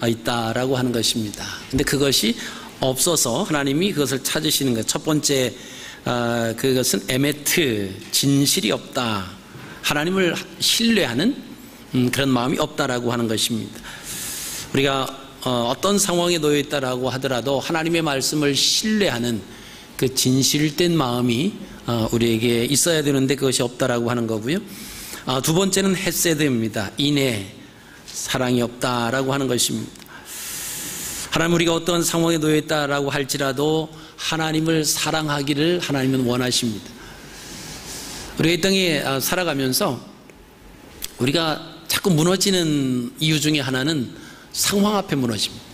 있다라고 하는 것입니다. 근데 그것이 없어서 하나님이 그것을 찾으시는 것. 첫 번째 그것은 에메트, 진실이 없다. 하나님을 신뢰하는 그런 마음이 없다라고 하는 것입니다. 우리가 어떤 상황에 놓여 있다라고 하더라도 하나님의 말씀을 신뢰하는 그 진실된 마음이 우리에게 있어야 되는데 그것이 없다라고 하는 거고요. 두 번째는 헤세드입니다. 인애, 사랑이 없다라고 하는 것입니다. 하나님, 우리가 어떤 상황에 놓여 있다라고 할지라도 하나님을 사랑하기를 하나님은 원하십니다. 우리가 이 땅에 살아가면서 우리가 자꾸 무너지는 이유 중에 하나는 상황 앞에 무너집니다.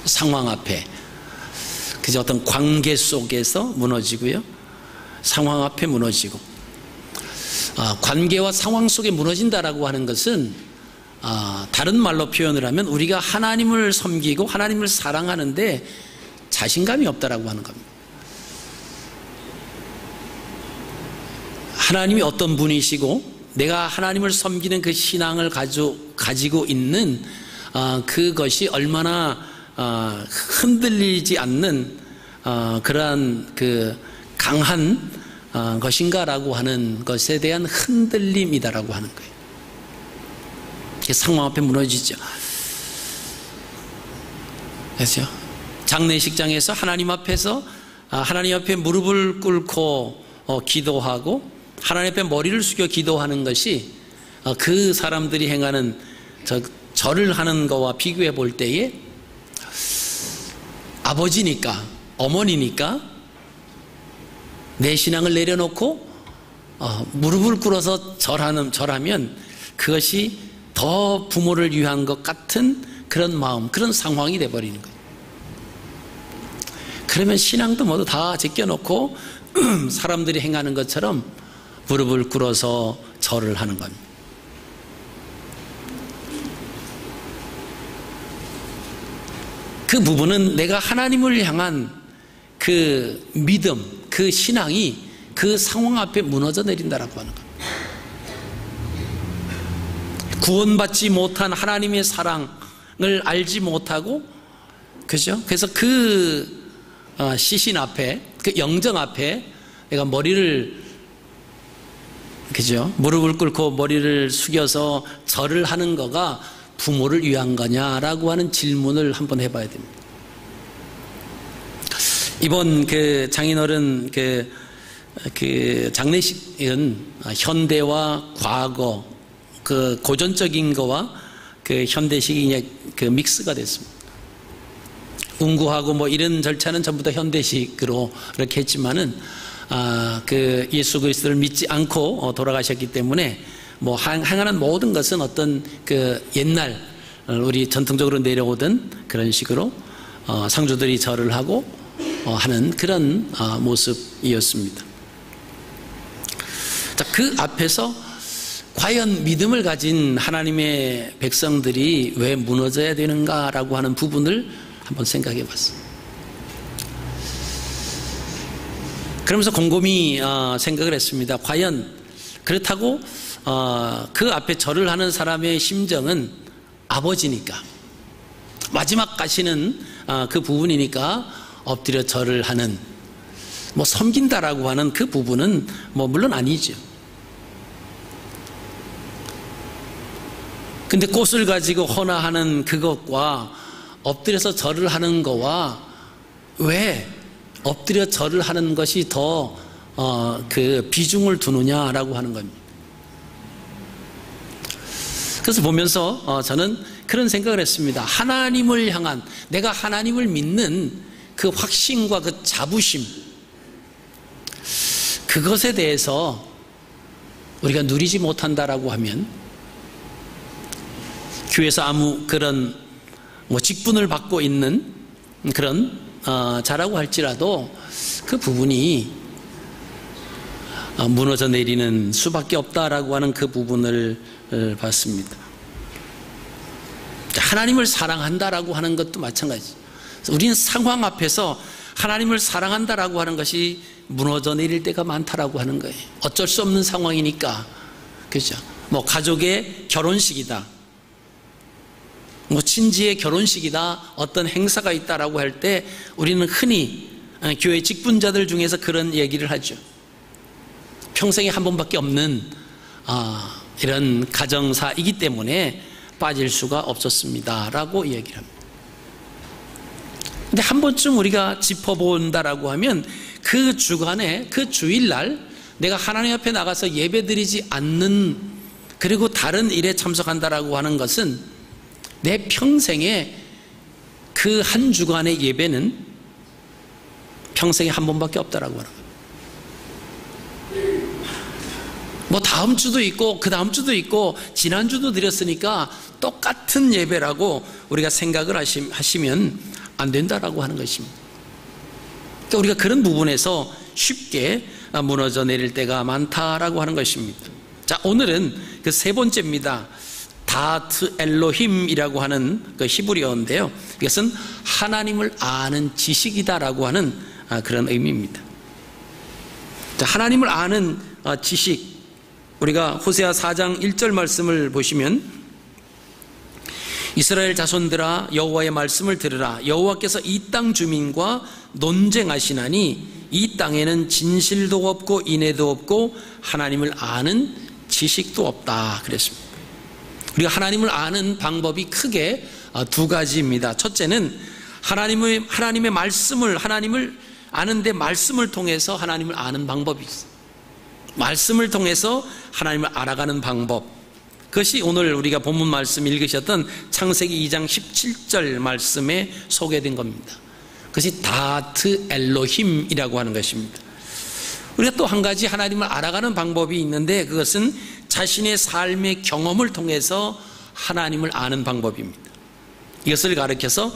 상황 앞에. 그저 어떤 관계 속에서 무너지고요. 상황 앞에 무너지고. 관계와 상황 속에 무너진다라고 하는 것은 다른 말로 표현을 하면 우리가 하나님을 섬기고 하나님을 사랑하는데 자신감이 없다라고 하는 겁니다. 하나님이 어떤 분이시고 내가 하나님을 섬기는 그 신앙을 가지고 있는 그것이 얼마나 흔들리지 않는 그러한 그 강한 것인가라고 하는 것에 대한 흔들림이다라고 하는 거예요. 상황 앞에 무너지죠. 그렇죠? 장례식장에서 하나님 앞에서 하나님 앞에 무릎을 꿇고 기도하고 하나님 앞에 머리를 숙여 기도하는 것이 그 사람들이 행하는 절을 하는 것과 비교해 볼 때에 아버지니까 어머니니까 내 신앙을 내려놓고 무릎을 꿇어서 절하면 그것이 더 부모를 위한 것 같은 그런 마음, 그런 상황이 돼버리는 거예요. 그러면 신앙도 모두 다 제껴놓고 사람들이 행하는 것처럼 무릎을 꿇어서 절을 하는 겁니다. 그 부분은 내가 하나님을 향한 그 믿음, 그 신앙이 그 상황 앞에 무너져 내린다라고 하는 겁니다. 구원받지 못한 하나님의 사랑을 알지 못하고, 그죠? 그래서 그 시신 앞에, 그 영정 앞에 내가 머리를, 그죠? 무릎을 꿇고 머리를 숙여서 절을 하는 거가 부모를 위한 거냐라고 하는 질문을 한번 해봐야 됩니다. 이번 그 장인어른 그 장례식은 현대와 과거, 그 고전적인 거와 그 현대식이 그 믹스가 됐습니다. 운구하고 뭐 이런 절차는 전부 다 현대식으로 이렇게 했지만은 그 예수 그리스도를 믿지 않고 돌아가셨기 때문에 뭐 행하는 모든 것은 어떤 그 옛날 우리 전통적으로 내려오던 그런 식으로 상주들이 절을 하고 하는 그런 모습이었습니다. 자, 그 앞에서 과연 믿음을 가진 하나님의 백성들이 왜 무너져야 되는가라고 하는 부분을 한번 생각해 봤습니다. 그러면서 곰곰이 생각을 했습니다. 과연 그렇다고 그 앞에 절을 하는 사람의 심정은 아버지니까, 마지막 가시는 그 부분이니까 엎드려 절을 하는, 뭐 섬긴다라고 하는 그 부분은 뭐 물론 아니죠. 근데 꽃을 가지고 헌화하는 그것과 엎드려서 절을 하는 거와 왜 엎드려 절을 하는 것이 더 그 비중을 두느냐라고 하는 겁니다. 그래서 보면서 저는 그런 생각을 했습니다. 하나님을 향한, 내가 하나님을 믿는 그 확신과 그 자부심, 그것에 대해서 우리가 누리지 못한다라고 하면 교회에서 아무 그런 뭐 직분을 받고 있는 그런 자라고 할지라도 그 부분이 무너져 내리는 수밖에 없다라고 하는 그 부분을 봤습니다. 하나님을 사랑한다라고 하는 것도 마찬가지. 우리는 상황 앞에서 하나님을 사랑한다라고 하는 것이 무너져 내릴 때가 많다라고 하는 거예요. 어쩔 수 없는 상황이니까, 그죠? 뭐 가족의 결혼식이다. 뭐 친지의 결혼식이다, 어떤 행사가 있다라고 할 때 우리는 흔히 교회 직분자들 중에서 그런 얘기를 하죠. 평생에 한 번밖에 없는 이런 가정사이기 때문에 빠질 수가 없었습니다 라고 얘기를 합니다. 근데 한 번쯤 우리가 짚어본다라고 하면 그 주간에, 그 주일날 내가 하나님 앞에 나가서 예배드리지 않는, 그리고 다른 일에 참석한다라고 하는 것은 내 평생에 그 한 주간의 예배는 평생에 한 번밖에 없다라고 하는 거예요. 뭐 다음 주도 있고 그 다음 주도 있고 지난주도 드렸으니까 똑같은 예배라고 우리가 생각을 하시면 안 된다라고 하는 것입니다. 그러니까 우리가 그런 부분에서 쉽게 무너져 내릴 때가 많다라고 하는 것입니다. 자, 오늘은 그 세 번째입니다. 다트 엘로힘이라고 하는 그 히브리어인데요, 이것은 하나님을 아는 지식이다라고 하는 그런 의미입니다. 자, 하나님을 아는 지식, 우리가 호세아 4장 1절 말씀을 보시면 이스라엘 자손들아 여호와의 말씀을 들으라. 여호와께서 이 땅 주민과 논쟁하시나니 이 땅에는 진실도 없고 인애도 없고 하나님을 아는 지식도 없다 그랬습니다. 우리가 하나님을 아는 방법이 크게 두 가지입니다. 첫째는 하나님의 말씀을, 하나님을 아는데 말씀을 통해서 하나님을 아는 방법이 있어요. 말씀을 통해서 하나님을 알아가는 방법, 그것이 오늘 우리가 본문 말씀 읽으셨던 창세기 2장 17절 말씀에 소개된 겁니다. 그것이 다트 엘로힘이라고 하는 것입니다. 우리가 또 한 가지 하나님을 알아가는 방법이 있는데 그것은 자신의 삶의 경험을 통해서 하나님을 아는 방법입니다. 이것을 가르쳐서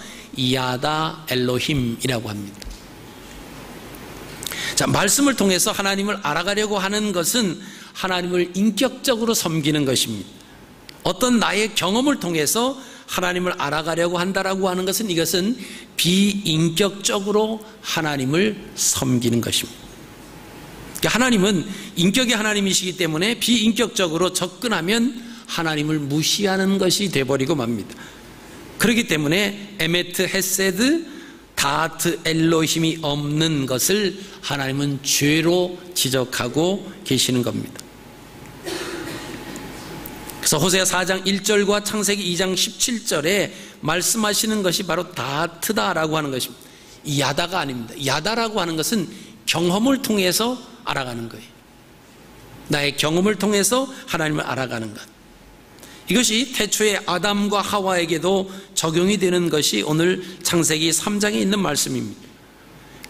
야다 엘로힘이라고 합니다. 자, 말씀을 통해서 하나님을 알아가려고 하는 것은 하나님을 인격적으로 섬기는 것입니다. 어떤 나의 경험을 통해서 하나님을 알아가려고 한다라고 하는 것은 이것은 비인격적으로 하나님을 섬기는 것입니다. 그러니까 하나님은 인격의 하나님이시기 때문에 비인격적으로 접근하면 하나님을 무시하는 것이 되어버리고 맙니다. 그렇기 때문에 에메트 헤세드 다트 엘로힘이 없는 것을 하나님은 죄로 지적하고 계시는 겁니다. 그래서 호세아 4장 1절과 창세기 2장 17절에 말씀하시는 것이 바로 다트다라고 하는 것입니다. 야다가 아닙니다. 야다라고 하는 것은 경험을 통해서 알아가는 거예요. 나의 경험을 통해서 하나님을 알아가는 것. 이것이 태초에 아담과 하와에게도 적용이 되는 것이 오늘 창세기 3장에 있는 말씀입니다.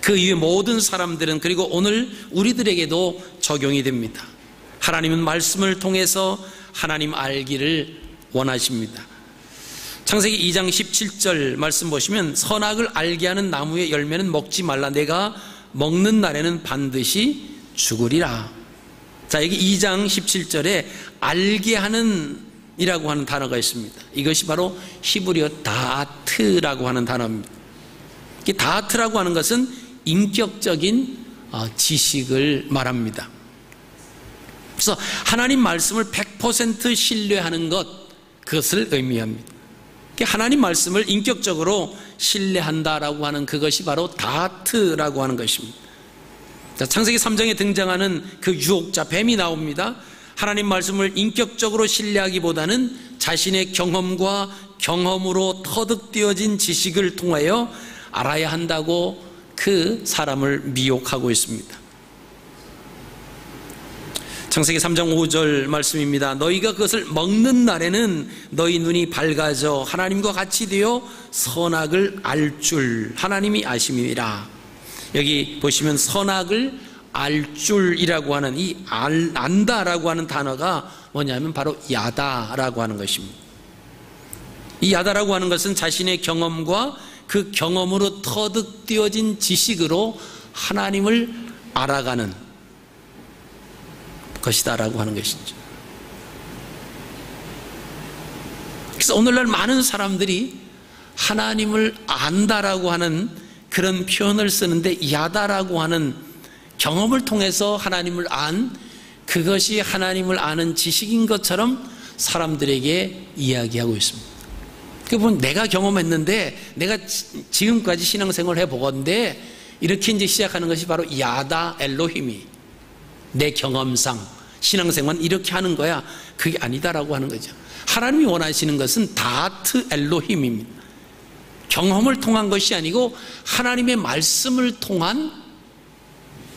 그 이후에 모든 사람들은, 그리고 오늘 우리들에게도 적용이 됩니다. 하나님은 말씀을 통해서 하나님 알기를 원하십니다. 창세기 2장 17절 말씀 보시면 선악을 알게 하는 나무의 열매는 먹지 말라. 내가 먹는 날에는 반드시 죽으리라. 자, 여기 2장 17절에 알게 하는 이라고 하는 단어가 있습니다. 이것이 바로 히브리어 다트라고 하는 단어입니다. 이 다트라고 하는 것은 인격적인 지식을 말합니다. 그래서 하나님 말씀을 100% 신뢰하는 것, 그것을 의미합니다. 하나님 말씀을 인격적으로 신뢰한다라고 하는 그것이 바로 다트라고 하는 것입니다. 자, 창세기 3장에 등장하는 그 유혹자 뱀이 나옵니다. 하나님 말씀을 인격적으로 신뢰하기보다는 자신의 경험과 경험으로 터득되어진 지식을 통하여 알아야 한다고 그 사람을 미혹하고 있습니다. 창세기 3장 5절 말씀입니다. 너희가 그것을 먹는 날에는 너희 눈이 밝아져 하나님과 같이 되어 선악을 알 줄 하나님이 아심이라. 여기 보시면 선악을 알 줄이라고 하는 이 안다라고 하는 단어가 뭐냐면 바로 야다라고 하는 것입니다. 이 야다라고 하는 것은 자신의 경험과 그 경험으로 터득되어진 지식으로 하나님을 알아가는 것이다라고 하는 것이죠. 그래서 오늘날 많은 사람들이 하나님을 안다라고 하는 그런 표현을 쓰는데 야다라고 하는 경험을 통해서 하나님을 안, 그것이 하나님을 아는 지식인 것처럼 사람들에게 이야기하고 있습니다. 그분 내가 경험했는데 내가 지금까지 신앙생활을 해보건데 이렇게 이제 시작하는 것이 바로 야다 엘로힘이 내 경험상 신앙생활은 이렇게 하는 거야. 그게 아니다라고 하는 거죠. 하나님이 원하시는 것은 다트 엘로힘입니다. 경험을 통한 것이 아니고 하나님의 말씀을 통한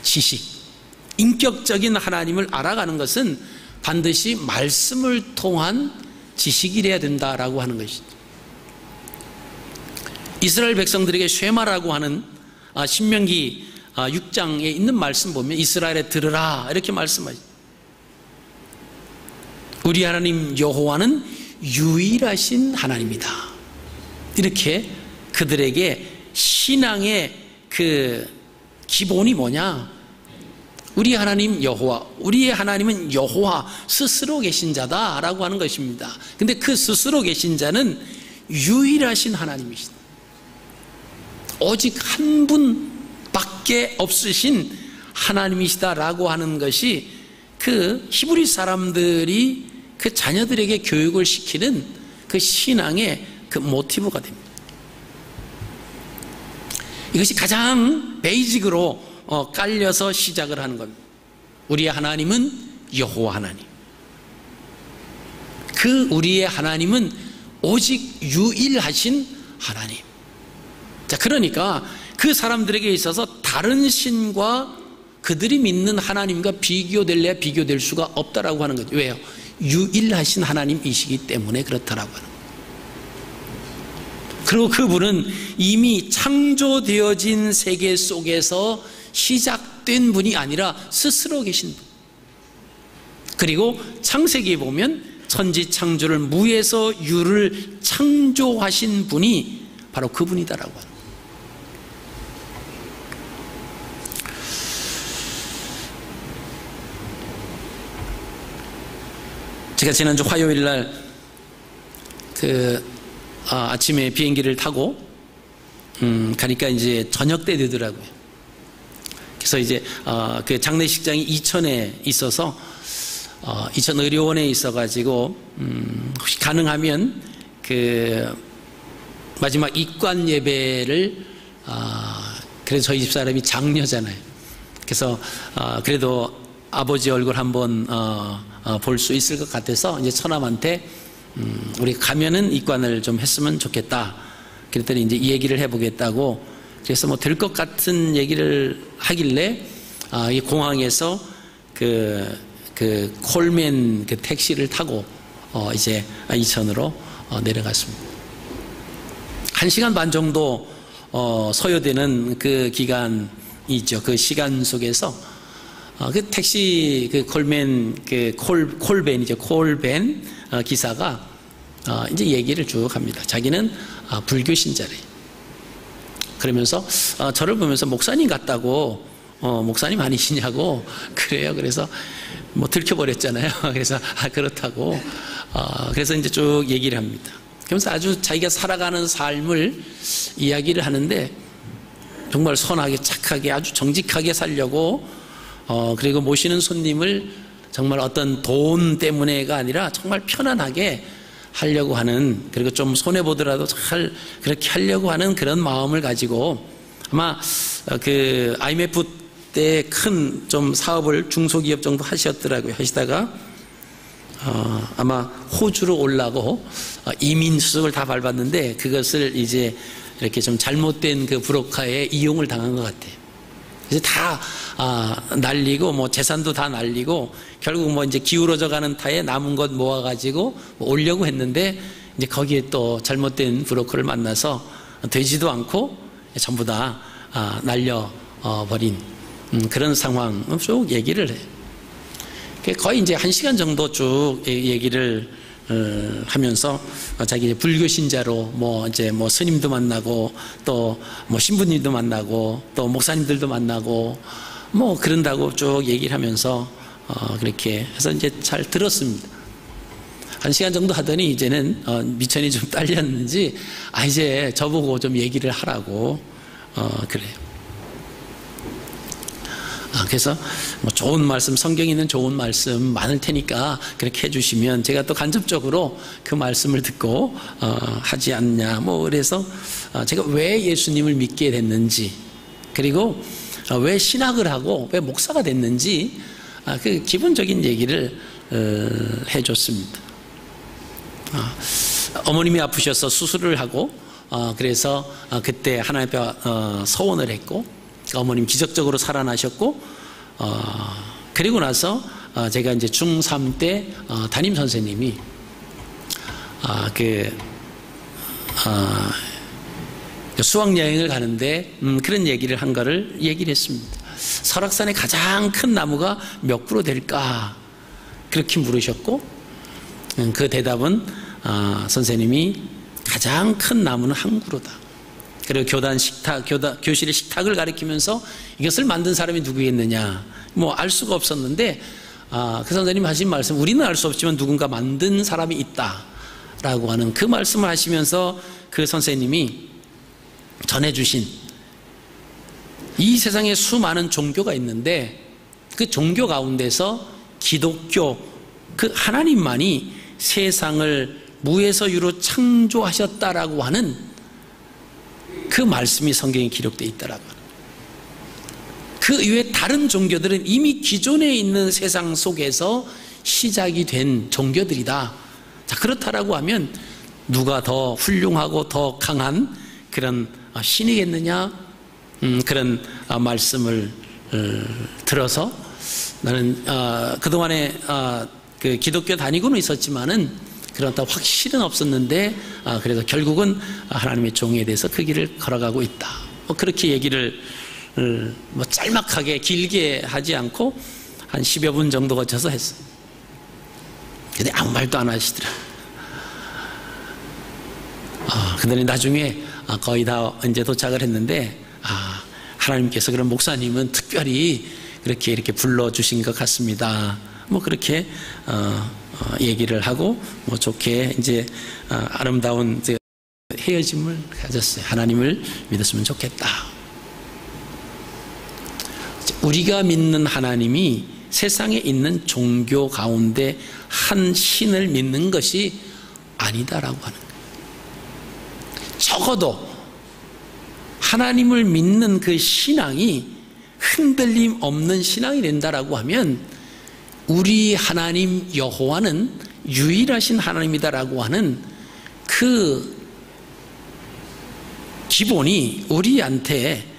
지식, 인격적인 하나님을 알아가는 것은 반드시 말씀을 통한 지식이래야 된다라고 하는 것이죠. 이스라엘 백성들에게 쉐마라고 하는 신명기 6장에 있는 말씀 보면 이스라엘에 들으라 이렇게 말씀하죠. 우리 하나님 여호와는 유일하신 하나님이다. 이렇게 그들에게 신앙의 그 기본이 뭐냐? 우리 하나님 여호와, 우리의 하나님은 여호와 스스로 계신 자다라고 하는 것입니다. 근데 그 스스로 계신 자는 유일하신 하나님이시다. 오직 한 분밖에 없으신 하나님이시다라고 하는 것이 그 히브리 사람들이 그 자녀들에게 교육을 시키는 그 신앙의 그 모티브가 됩니다. 이것이 가장 베이직으로 깔려서 시작을 하는 겁니다. 우리의 하나님은 여호와 하나님. 그 우리의 하나님은 오직 유일하신 하나님. 자, 그러니까 그 사람들에게 있어서 다른 신과 그들이 믿는 하나님과 비교될래야 비교될 수가 없다라고 하는 거죠. 왜요? 유일하신 하나님이시기 때문에 그렇다라고 하는 거예요. 그리고 그분은 이미 창조되어진 세계 속에서 시작된 분이 아니라 스스로 계신 분. 그리고 창세기에 보면 천지 창조를 무에서 유를 창조하신 분이 바로 그분이다라고 하는 거예요. 제가 지난주 화요일 날 아침에 비행기를 타고 가니까 이제 저녁 때 되더라고요. 그래서 이제 그 장례식장이 이천에 있어서 이천 의료원에 있어가지고 혹시 가능하면 그 마지막 입관 예배를 그래서 저희 집사람이 장녀잖아요. 그래서 그래도 아버지 얼굴 한번 볼 수 있을 것 같아서 이제 처남한테 우리 가면은 입관을 좀 했으면 좋겠다. 그랬더니 이제 이 얘기를 해보겠다고. 그래서 뭐 될 것 같은 얘기를 하길래 이 공항에서 그 콜맨 그 택시를 타고 이제 이천으로 내려갔습니다. 1시간 반 정도 소요되는 그 기간이 있죠. 그 시간 속에서 그 택시 그 콜맨 그 콜벤이죠. 콜벤 기사가 이제 얘기를 쭉 합니다. 자기는 불교 신자래요. 그러면서 저를 보면서 목사님 같다고 목사님 아니시냐고 그래요. 그래서 뭐 들켜버렸잖아요. 그래서 그렇다고 그래서 이제 쭉 얘기를 합니다. 그러면서 아주 자기가 살아가는 삶을 이야기를 하는데 정말 선하게 착하게 아주 정직하게 살려고 그리고 모시는 손님을 정말 어떤 돈 때문에가 아니라 정말 편안하게 하려고 하는, 그리고 좀 손해보더라도 잘 그렇게 하려고 하는 그런 마음을 가지고 아마 그 IMF 때 큰 좀 사업을 중소기업 정도 하셨더라고요. 하시다가 아마 호주로 올라고 이민 수속을 다 밟았는데 그것을 이제 이렇게 좀 잘못된 그 브로커에 이용을 당한 것 같아요. 그래서 다 날리고 뭐 재산도 다 날리고 결국 뭐 이제 기울어져 가는 타에 남은 것 모아가지고 뭐 오려고 했는데 이제 거기에 또 잘못된 브로커를 만나서 되지도 않고 전부 다 날려버린 그런 상황 쭉 얘기를 해요. 거의 이제 1시간 정도 쭉 얘기를 하면서 자기 불교 신자로 뭐 이제 뭐 스님도 만나고 또 뭐 신부님도 만나고 또 목사님들도 만나고 뭐 그런다고 쭉 얘기를 하면서 그렇게 해서 이제 잘 들었습니다. 1시간 정도 하더니 이제는 미천이 좀 딸렸는지 이제 저보고 좀 얘기를 하라고 그래요. 그래서 뭐 좋은 말씀, 성경에 있는 좋은 말씀 많을 테니까 그렇게 해주시면 제가 또 간접적으로 그 말씀을 듣고 하지 않냐. 뭐 그래서 제가 왜 예수님을 믿게 됐는지, 그리고 왜 신학을 하고 왜 목사가 됐는지 그 기본적인 얘기를 해줬습니다. 어머님이 아프셔서 수술을 하고 그래서 그때 하나님 앞에 서원을 했고, 어머님 기적적으로 살아나셨고, 그리고 나서 제가 이제 중3 때 담임 선생님이 수학 여행을 가는데 그런 얘기를 한 거를 얘기를 했습니다. 설악산의 가장 큰 나무가 몇 그루 될까? 그렇게 물으셨고, 그 대답은 선생님이 가장 큰 나무는 한 그루다. 그리고 교실의 식탁을 가리키면서 이것을 만든 사람이 누구겠느냐, 뭐 알 수가 없었는데 그 선생님 하신 말씀, 우리는 알 수 없지만 누군가 만든 사람이 있다라고 하는 그 말씀을 하시면서 그 선생님이 전해주신, 이 세상에 수많은 종교가 있는데 그 종교 가운데서 기독교, 그 하나님만이 세상을 무에서 유로 창조하셨다라고 하는 그 말씀이 성경에 기록되어 있다라고 하는, 그 이외에 다른 종교들은 이미 기존에 있는 세상 속에서 시작이 된 종교들이다. 자, 그렇다라고 하면 누가 더 훌륭하고 더 강한 그런 신이겠느냐, 그런 말씀을 들어서 나는 그동안에 그 기독교 다니고는 있었지만은 그렇다 확실은 없었는데 그래서 결국은 하나님의 종에 대해서 그 길을 걸어가고 있다. 그렇게 얘기를 뭐 짤막하게 길게 하지 않고 한 10여 분 정도 거쳐서 했어. 근데 아무 말도 안 하시더라. 근데 나중에 거의 다 이제 도착을 했는데 하나님께서 그런 목사님은 특별히 이렇게 불러주신 것 같습니다. 뭐 그렇게 얘기를 하고 뭐 좋게 이제 아름다운 이제 헤어짐을 가졌어요. 하나님을 믿었으면 좋겠다. 우리가 믿는 하나님이 세상에 있는 종교 가운데 한 신을 믿는 것이 아니다라고 하는 거예요. 적어도 하나님을 믿는 그 신앙이 흔들림 없는 신앙이 된다라고 하면 우리 하나님 여호와는 유일하신 하나님이다라고 하는 그 기본이 우리한테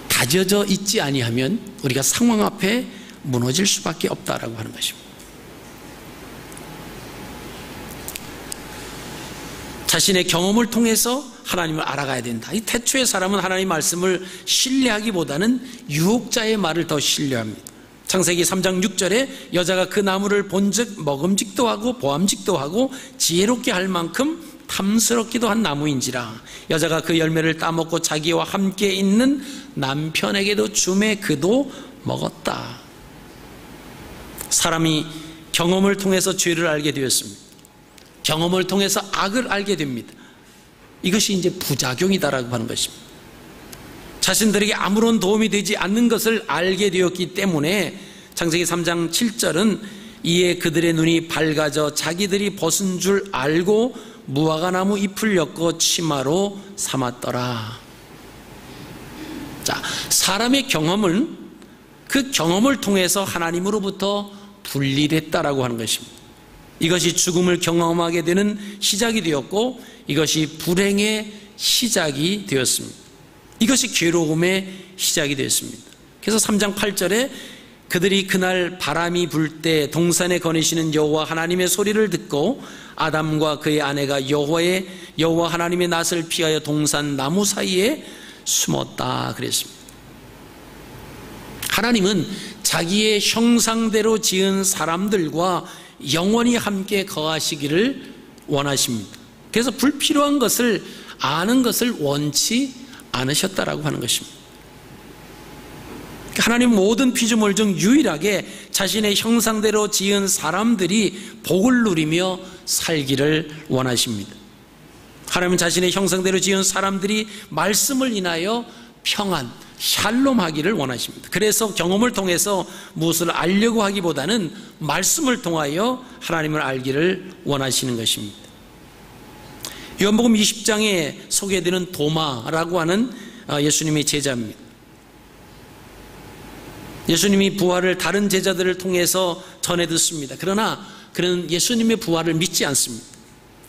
다져져 있지 아니하면 우리가 상황 앞에 무너질 수밖에 없다라고 하는 것입니다. 자신의 경험을 통해서 하나님을 알아가야 된다. 이 태초의 사람은 하나님 말씀을 신뢰하기보다는 유혹자의 말을 더 신뢰합니다. 창세기 3장 6절에 여자가 그 나무를 본즉 먹음직도 하고 보암직도 하고 지혜롭게 할 만큼 탐스럽기도 한 나무인지라. 여자가 그 열매를 따먹고 자기와 함께 있는 남편에게도 주매 그도 먹었다. 사람이 경험을 통해서 죄를 알게 되었습니다. 경험을 통해서 악을 알게 됩니다. 이것이 이제 부작용이다라고 하는 것입니다. 자신들에게 아무런 도움이 되지 않는 것을 알게 되었기 때문에 창세기 3장 7절은 이에 그들의 눈이 밝아져 자기들이 벗은 줄 알고 무화과나무 잎을 엮어 치마로 삼았더라. 자, 사람의 경험은 그 경험을 통해서 하나님으로부터 분리됐다라고 하는 것입니다. 이것이 죽음을 경험하게 되는 시작이 되었고 이것이 불행의 시작이 되었습니다. 이것이 괴로움의 시작이 되었습니다. 그래서 3장 8절에 그들이 그날 바람이 불 때 동산에 거니시는 여호와 하나님의 소리를 듣고 아담과 그의 아내가 여호와 하나님의 낯을 피하여 동산 나무 사이에 숨었다 그랬습니다. 하나님은 자기의 형상대로 지은 사람들과 영원히 함께 거하시기를 원하십니다. 그래서 불필요한 것을 아는 것을 원치 않으셨다라고 하는 것입니다. 하나님 모든 피조물 중 유일하게 자신의 형상대로 지은 사람들이 복을 누리며 살기를 원하십니다. 하나님은 자신의 형상대로 지은 사람들이 말씀을 인하여 평안, 샬롬하기를 원하십니다. 그래서 경험을 통해서 무엇을 알려고 하기보다는 말씀을 통하여 하나님을 알기를 원하시는 것입니다. 요한복음 20장에 소개되는 도마라고 하는 예수님의 제자입니다. 예수님이 부활을 다른 제자들을 통해서 전해 듣습니다. 그러나 그는 예수님의 부활을 믿지 않습니다.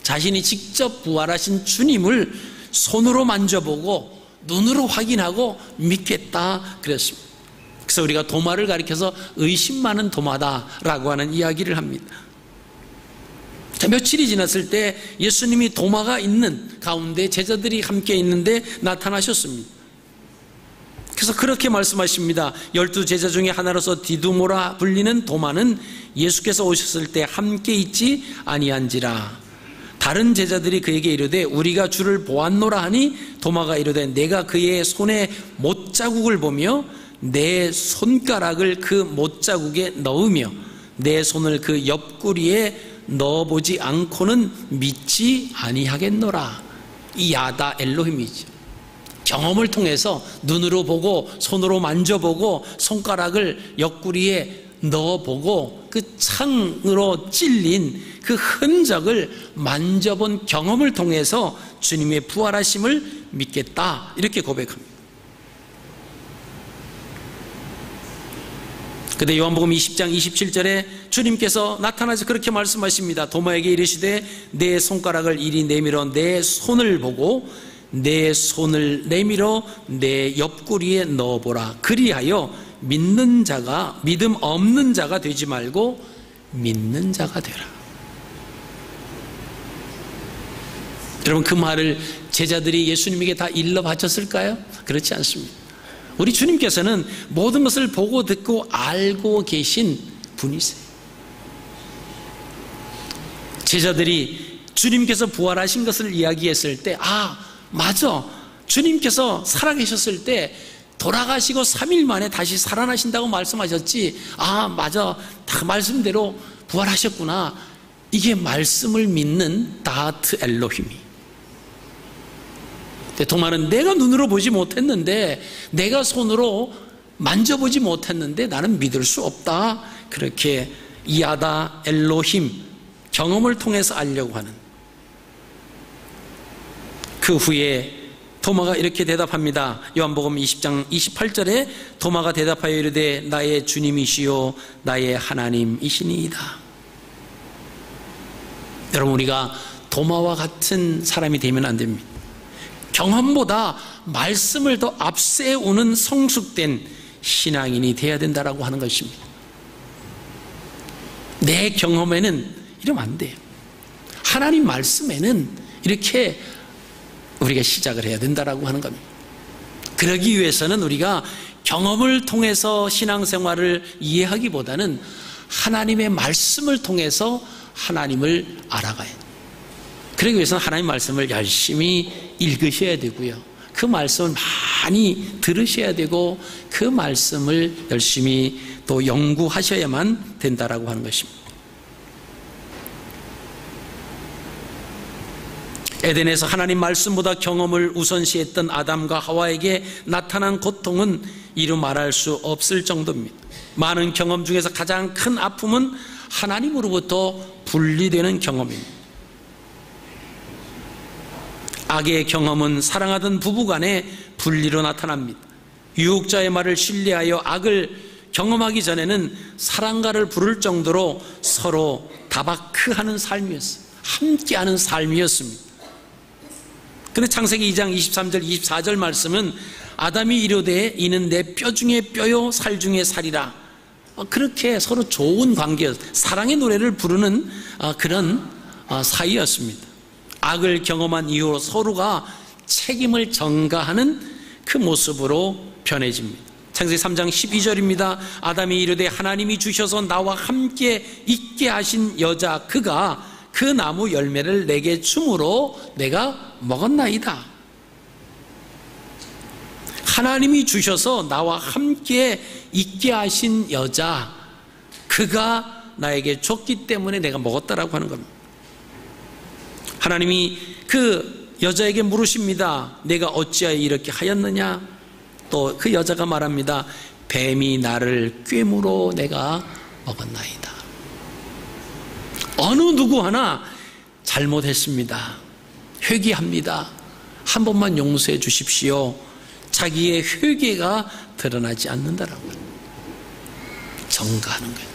자신이 직접 부활하신 주님을 손으로 만져보고 눈으로 확인하고 믿겠다 그랬습니다. 그래서 우리가 도마를 가리켜서 의심 많은 도마다라고 하는 이야기를 합니다. 자, 며칠이 지났을 때 예수님이 도마가 있는 가운데 제자들이 함께 있는데 나타나셨습니다. 그래서 그렇게 말씀하십니다. 12제자 중에 하나로서 디두모라 불리는 도마는 예수께서 오셨을 때 함께 있지 아니한지라. 다른 제자들이 그에게 이르되 우리가 주를 보았노라 하니 도마가 이르되 내가 그의 손에 못자국을 보며 내 손가락을 그 못자국에 넣으며 내 손을 그 옆구리에 넣어보지 않고는 믿지 아니하겠노라. 이 야다 엘로힘이죠. 경험을 통해서 눈으로 보고 손으로 만져보고 손가락을 옆구리에 넣어보고 그 창으로 찔린 그 흔적을 만져본 경험을 통해서 주님의 부활하심을 믿겠다 이렇게 고백합니다. 근데 요한복음 20장 27절에 주님께서 나타나서 그렇게 말씀하십니다. 도마에게 이르시되 내 손가락을 이리 내밀어 내 손을 보고 내 손을 내밀어 내 옆구리에 넣어보라. 그리하여 믿는 자가 믿음 없는 자가 되지 말고 믿는 자가 되라. 여러분, 그 말을 제자들이 예수님에게 다 일러 바쳤을까요? 그렇지 않습니다. 우리 주님께서는 모든 것을 보고 듣고 알고 계신 분이세요. 제자들이 주님께서 부활하신 것을 이야기했을 때, 맞아, 주님께서 살아계셨을 때 돌아가시고 3일 만에 다시 살아나신다고 말씀하셨지. 맞아, 다 말씀대로 부활하셨구나. 이게 말씀을 믿는 다하트 엘로힘이. 도마는 내가 눈으로 보지 못했는데, 내가 손으로 만져보지 못했는데 나는 믿을 수 없다. 그렇게 이하다 엘로힘, 경험을 통해서 알려고 하는. 그 후에 도마가 이렇게 대답합니다. 요한복음 20장 28절에 도마가 대답하여 이르되 나의 주님이시요 나의 하나님이시니이다. 여러분, 우리가 도마와 같은 사람이 되면 안 됩니다. 경험보다 말씀을 더 앞세우는 성숙된 신앙인이 되어야 된다라고 하는 것입니다. 내 경험에는 이러면 안 돼요. 하나님 말씀에는 이렇게 우리가 시작을 해야 된다라고 하는 겁니다. 그러기 위해서는 우리가 경험을 통해서 신앙생활을 이해하기보다는 하나님의 말씀을 통해서 하나님을 알아가야 돼요. 그러기 위해서는 하나님 말씀을 열심히 읽으셔야 되고요. 그 말씀을 많이 들으셔야 되고 그 말씀을 열심히 또 연구하셔야만 된다라고 하는 것입니다. 에덴에서 하나님 말씀보다 경험을 우선시했던 아담과 하와에게 나타난 고통은 이루 말할 수 없을 정도입니다. 많은 경험 중에서 가장 큰 아픔은 하나님으로부터 분리되는 경험입니다. 악의 경험은 사랑하던 부부간의 분리로 나타납니다. 유혹자의 말을 신뢰하여 악을 경험하기 전에는 사랑가를 부를 정도로 서로 다바크하는 삶이었어요. 함께하는 삶이었습니다. 그런데 창세기 2장 23절 24절 말씀은 아담이 이르되 이는 내 뼈 중에 뼈요 살 중에 살이라. 그렇게 서로 좋은 관계였어요. 사랑의 노래를 부르는 그런 사이였습니다. 악을 경험한 이후로 서로가 책임을 전가하는 그 모습으로 변해집니다. 창세기 3장 12절입니다. 아담이 이르되 하나님이 주셔서 나와 함께 있게 하신 여자 그가 그 나무 열매를 내게 줌으로 내가 먹었나이다. 하나님이 주셔서 나와 함께 있게 하신 여자 그가 나에게 줬기 때문에 내가 먹었다라고 하는 겁니다. 하나님이 그 여자에게 물으십니다. 내가 어찌하여 이렇게 하였느냐? 또 그 여자가 말합니다. 뱀이 나를 꾀물어 내가 먹었나이다. 어느 누구 하나 잘못했습니다. 회개합니다. 한 번만 용서해 주십시오. 자기의 회개가 드러나지 않는다라고요. 정가하는 거예요.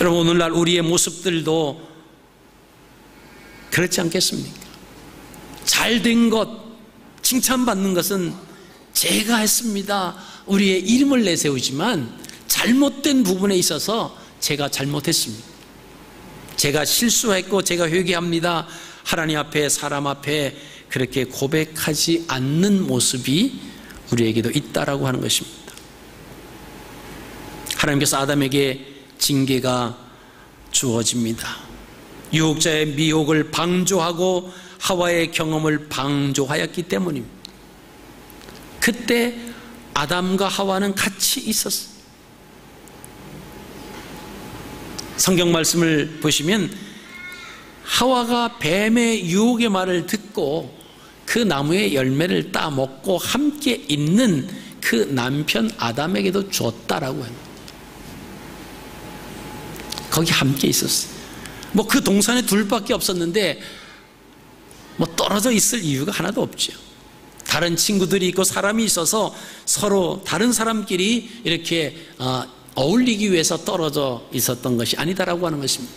여러분, 오늘날 우리의 모습들도 그렇지 않겠습니까? 잘된 것, 칭찬받는 것은 제가 했습니다. 우리의 이름을 내세우지만 잘못된 부분에 있어서 제가 잘못했습니다. 제가 실수했고 제가 회개합니다. 하나님 앞에, 사람 앞에 그렇게 고백하지 않는 모습이 우리에게도 있다라고 하는 것입니다. 하나님께서 아담에게 징계가 주어집니다. 유혹자의 미혹을 방조하고 하와의 경험을 방조하였기 때문입니다. 그때 아담과 하와는 같이 있었어요. 성경 말씀을 보시면 하와가 뱀의 유혹의 말을 듣고 그 나무의 열매를 따먹고 함께 있는 그 남편 아담에게도 줬다라고 합니다. 거기 함께 있었어요. 뭐 그 동산에 둘밖에 없었는데 뭐 떨어져 있을 이유가 하나도 없죠. 다른 친구들이 있고 사람이 있어서 서로 다른 사람끼리 이렇게 어울리기 위해서 떨어져 있었던 것이 아니다라고 하는 것입니다.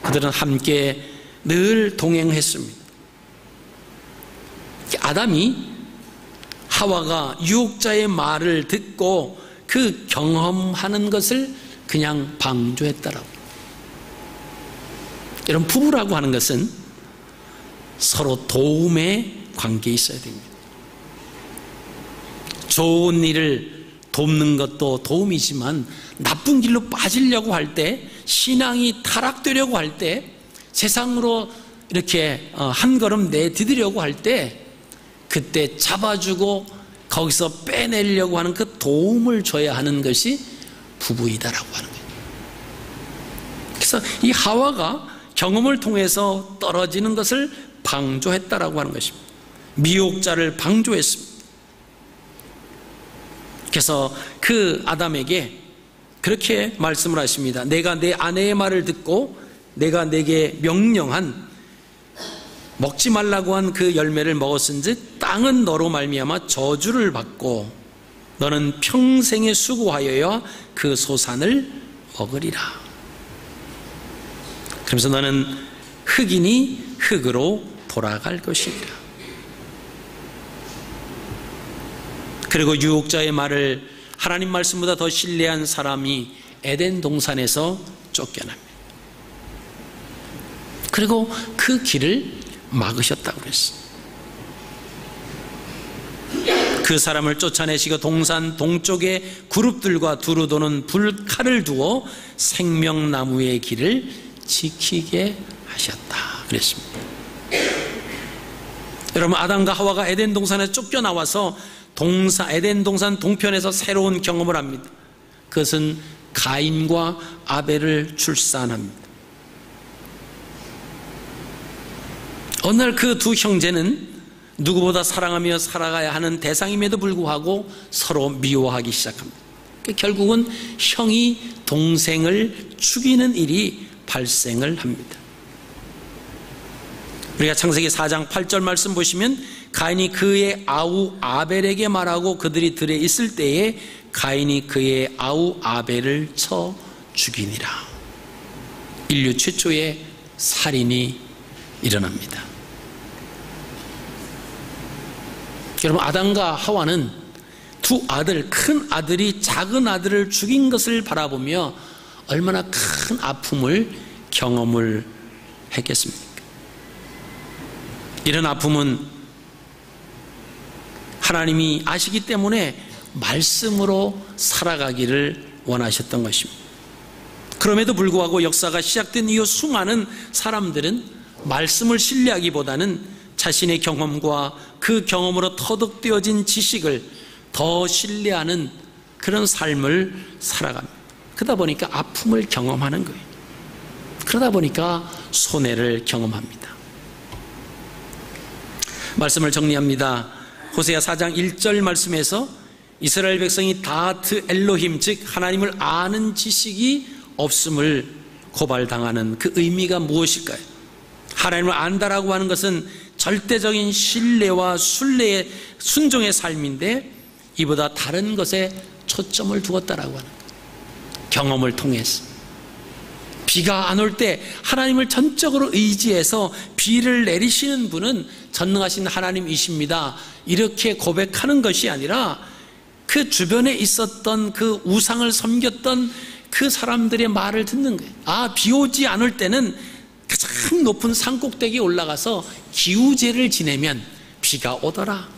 그들은 함께 늘 동행했습니다. 아담이 하와가 유혹자의 말을 듣고 그 경험하는 것을 그냥 방조했다라고. 여러분, 부부라고 하는 것은 서로 도움의 관계에 있어야 됩니다. 좋은 일을 돕는 것도 도움이지만 나쁜 길로 빠지려고 할 때, 신앙이 타락되려고 할 때, 세상으로 이렇게 한 걸음 내디디려고 할 때 그때 잡아주고 거기서 빼내려고 하는 그 도움을 줘야 하는 것이 부부이다라고 하는 거예요. 그래서 이 하와가 경험을 통해서 떨어지는 것을 방조했다라고 하는 것입니다. 미혹자를 방조했습니다. 그래서 그 아담에게 그렇게 말씀을 하십니다. 내가 내 아내의 말을 듣고 내가 내게 명령한 먹지 말라고 한 그 열매를 먹었은즉 땅은 너로 말미암아 저주를 받고 너는 평생에 수고하여야 그 소산을 먹으리라. 그러면서 너는 흙이니 흙으로 돌아갈 것이니라. 그리고 유혹자의 말을 하나님 말씀보다 더 신뢰한 사람이 에덴 동산에서 쫓겨납니다. 그리고 그 길을 막으셨다고 그랬어요. 그 사람을 쫓아내시고 동산 동쪽에 그룹들과 두루 도는 불칼을 두어 생명나무의 길을 지키게 하셨다 그랬습니다. 여러분, 아담과 하와가 에덴 동산에 쫓겨나와서 에덴 동산 동편에서 새로운 경험을 합니다. 그것은 가인과 아벨을 출산합니다. 어느 날 그 두 형제는 누구보다 사랑하며 살아가야 하는 대상임에도 불구하고 서로 미워하기 시작합니다. 결국은 형이 동생을 죽이는 일이 발생을 합니다. 우리가 창세기 4장 8절 말씀 보시면 가인이 그의 아우 아벨에게 말하고 그들이 들에 있을 때에 가인이 그의 아우 아벨을 쳐 죽이니라. 인류 최초의 살인이 일어납니다. 여러분, 아담과 하와는 두 아들, 큰 아들이 작은 아들을 죽인 것을 바라보며 얼마나 큰 아픔을 경험을 했겠습니까? 이런 아픔은 하나님이 아시기 때문에 말씀으로 살아가기를 원하셨던 것입니다. 그럼에도 불구하고 역사가 시작된 이후 수많은 사람들은 말씀을 신뢰하기보다는 자신의 경험과 그 경험으로 터득되어진 지식을 더 신뢰하는 그런 삶을 살아갑니다. 그러다 보니까 아픔을 경험하는 거예요. 그러다 보니까 손해를 경험합니다. 말씀을 정리합니다. 호세아 4장 1절 말씀에서 이스라엘 백성이 다트 엘로힘, 즉 하나님을 아는 지식이 없음을 고발당하는 그 의미가 무엇일까요? 하나님을 안다라고 하는 것은 절대적인 신뢰와 순종의 삶인데 이보다 다른 것에 초점을 두었다라고 하는 거예요. 경험을 통해서 비가 안 올 때 하나님을 전적으로 의지해서 비를 내리시는 분은 전능하신 하나님이십니다, 이렇게 고백하는 것이 아니라 그 주변에 있었던 그 우상을 섬겼던 그 사람들의 말을 듣는 거예요. 비 오지 않을 때는 가장 높은 산꼭대기에 올라가서 기우제를 지내면 비가 오더라.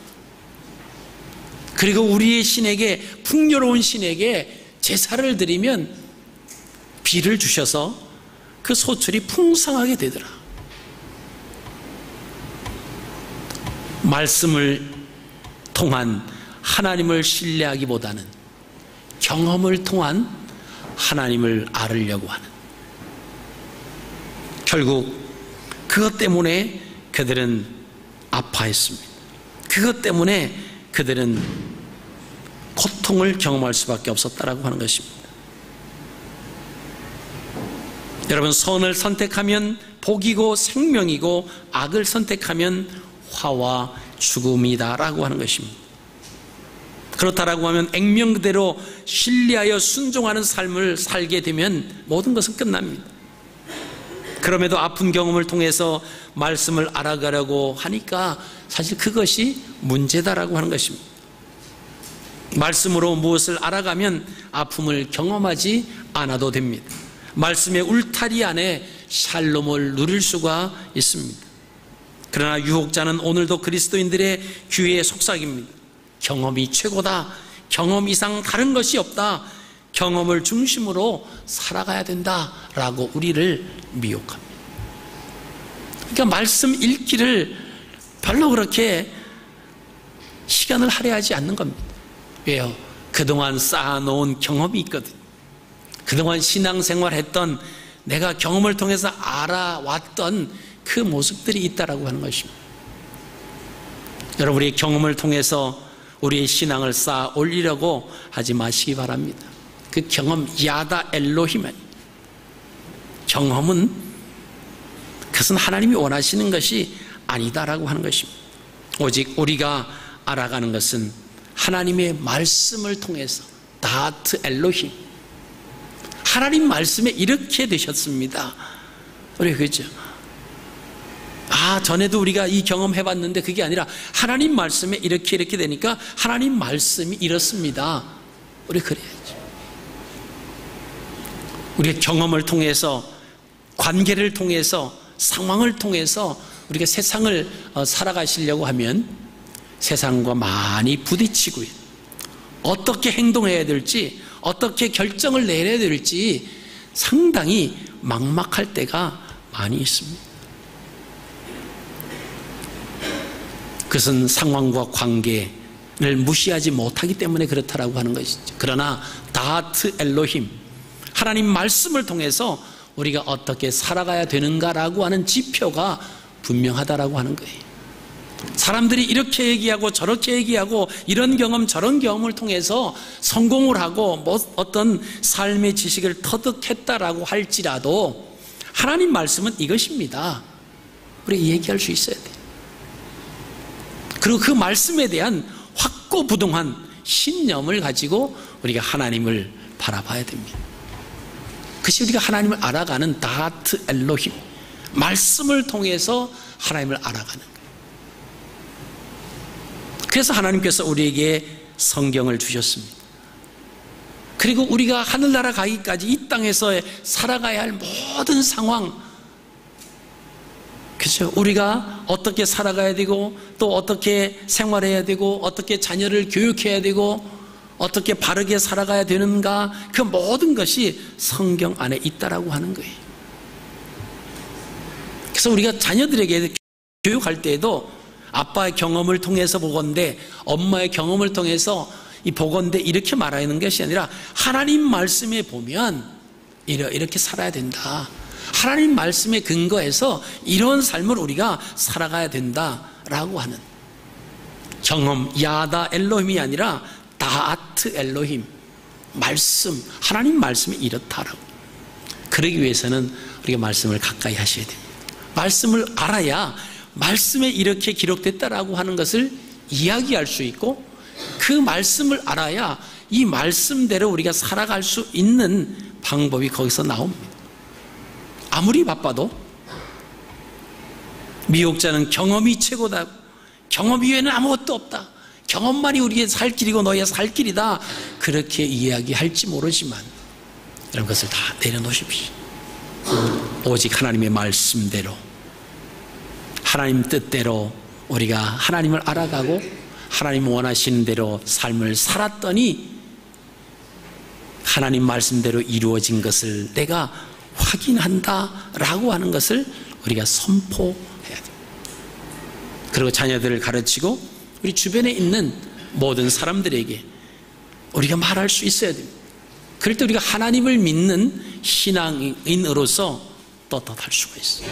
그리고 우리의 신에게, 풍요로운 신에게 제사를 드리면 비를 주셔서 그 소출이 풍성하게 되더라. 말씀을 통한 하나님을 신뢰하기보다는 경험을 통한 하나님을 알으려고 하는, 결국 그것 때문에 그들은 아파했습니다. 그것 때문에 그들은 고통을 경험할 수밖에 없었다라고 하는 것입니다. 여러분, 선을 선택하면 복이고 생명이고 악을 선택하면 화와 죽음이다라고 하는 것입니다. 그렇다라고 하면 액면 그대로 신뢰하여 순종하는 삶을 살게 되면 모든 것은 끝납니다. 그럼에도 아픈 경험을 통해서 말씀을 알아가려고 하니까 사실 그것이 문제다라고 하는 것입니다. 말씀으로 무엇을 알아가면 아픔을 경험하지 않아도 됩니다. 말씀의 울타리 안에 샬롬을 누릴 수가 있습니다. 그러나 유혹자는 오늘도 그리스도인들의 귀에 속삭입니다. 경험이 최고다. 경험 이상 다른 것이 없다. 경험을 중심으로 살아가야 된다라고 우리를 미혹합니다. 그러니까 말씀 읽기를 별로 그렇게 시간을 할애하지 않는 겁니다. 왜요? 그동안 쌓아놓은 경험이 있거든요. 그동안 신앙생활했던, 내가 경험을 통해서 알아왔던 그 모습들이 있다라고 하는 것입니다. 여러분, 우리의 경험을 통해서 우리의 신앙을 쌓아 올리려고 하지 마시기 바랍니다. 그 경험, 야다 엘로힘, 경험은 그것은 하나님이 원하시는 것이 아니다라고 하는 것입니다. 오직 우리가 알아가는 것은 하나님의 말씀을 통해서 다트 엘로힘, 하나님 말씀에 이렇게 되셨습니다. 우리 그죠? 전에도 우리가 이 경험 해봤는데 그게 아니라 하나님 말씀에 이렇게 되니까 하나님 말씀이 이렇습니다. 우리 그래야죠. 우리의 경험을 통해서, 관계를 통해서, 상황을 통해서 우리가 세상을 살아가시려고 하면 세상과 많이 부딪히고요. 어떻게 행동해야 될지, 어떻게 결정을 내려야 될지 상당히 막막할 때가 많이 있습니다. 그것은 상황과 관계를 무시하지 못하기 때문에 그렇다라고 하는 것이죠. 그러나 다트 엘로힘, 하나님 말씀을 통해서 우리가 어떻게 살아가야 되는가라고 하는 지표가 분명하다라고 하는 거예요. 사람들이 이렇게 얘기하고 저렇게 얘기하고 이런 경험 저런 경험을 통해서 성공을 하고 어떤 삶의 지식을 터득했다라고 할지라도 하나님 말씀은 이것입니다. 우리 얘기할 수 있어야 돼요. 그리고 그 말씀에 대한 확고부동한 신념을 가지고 우리가 하나님을 바라봐야 됩니다. 그것이 우리가 하나님을 알아가는 다트 엘로힘, 말씀을 통해서 하나님을 알아가는 거예요. 그래서 하나님께서 우리에게 성경을 주셨습니다. 그리고 우리가 하늘나라 가기까지 이 땅에서 살아가야 할 모든 상황, 그렇죠? 우리가 어떻게 살아가야 되고 또 어떻게 생활해야 되고 어떻게 자녀를 교육해야 되고 어떻게 바르게 살아가야 되는가, 그 모든 것이 성경 안에 있다라고 하는 거예요. 그래서 우리가 자녀들에게 교육할 때에도 아빠의 경험을 통해서 보건대, 엄마의 경험을 통해서 이 보건대 이렇게 말하는 것이 아니라 하나님 말씀에 보면 이렇게 살아야 된다. 하나님 말씀에 근거해서 이런 삶을 우리가 살아가야 된다라고 하는 경험, 야다 엘로힘이 아니라 다아트 엘로힘, 말씀, 하나님 말씀이 이렇다라고. 그러기 위해서는 우리가 말씀을 가까이 하셔야 됩니다. 말씀을 알아야 말씀에 이렇게 기록됐다라고 하는 것을 이야기할 수 있고, 그 말씀을 알아야 이 말씀대로 우리가 살아갈 수 있는 방법이 거기서 나옵니다. 아무리 바빠도 미혹자는 경험이 최고다, 경험 이외에는 아무것도 없다, 경험만이 우리의 살 길이고 너희의 살 길이다, 그렇게 이야기할지 모르지만 이런 것을 다 내려놓으십시오. 오직 하나님의 말씀대로, 하나님 뜻대로 우리가 하나님을 알아가고 하나님 원하시는 대로 삶을 살았더니 하나님 말씀대로 이루어진 것을 내가 확인한다라고 하는 것을 우리가 선포해야 됩니다. 그리고 자녀들을 가르치고 우리 주변에 있는 모든 사람들에게 우리가 말할 수 있어야 됩니다. 그럴 때 우리가 하나님을 믿는 신앙인으로서 떳떳할 수가 있어요.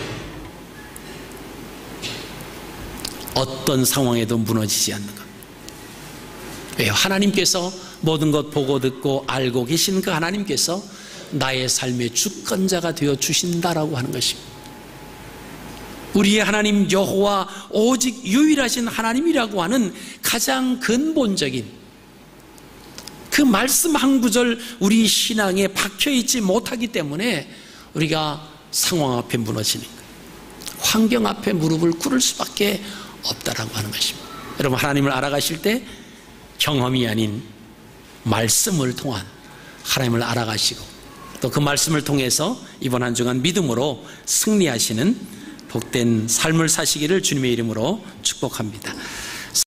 어떤 상황에도 무너지지 않는 것. 왜요? 하나님께서 모든 것 보고 듣고 알고 계시는 그 하나님께서 나의 삶의 주권자가 되어 주신다라고 하는 것입니다. 우리의 하나님 여호와, 오직 유일하신 하나님이라고 하는 가장 근본적인 그 말씀 한 구절 우리 신앙에 박혀있지 못하기 때문에 우리가 상황 앞에 무너지는 거예요. 환경 앞에 무릎을 꿇을 수밖에 없다라고 하는 것입니다. 여러분, 하나님을 알아가실 때 경험이 아닌 말씀을 통한 하나님을 알아가시고 또 그 말씀을 통해서 이번 한 주간 믿음으로 승리하시는 복된 삶을 사시기를 주님의 이름으로 축복합니다.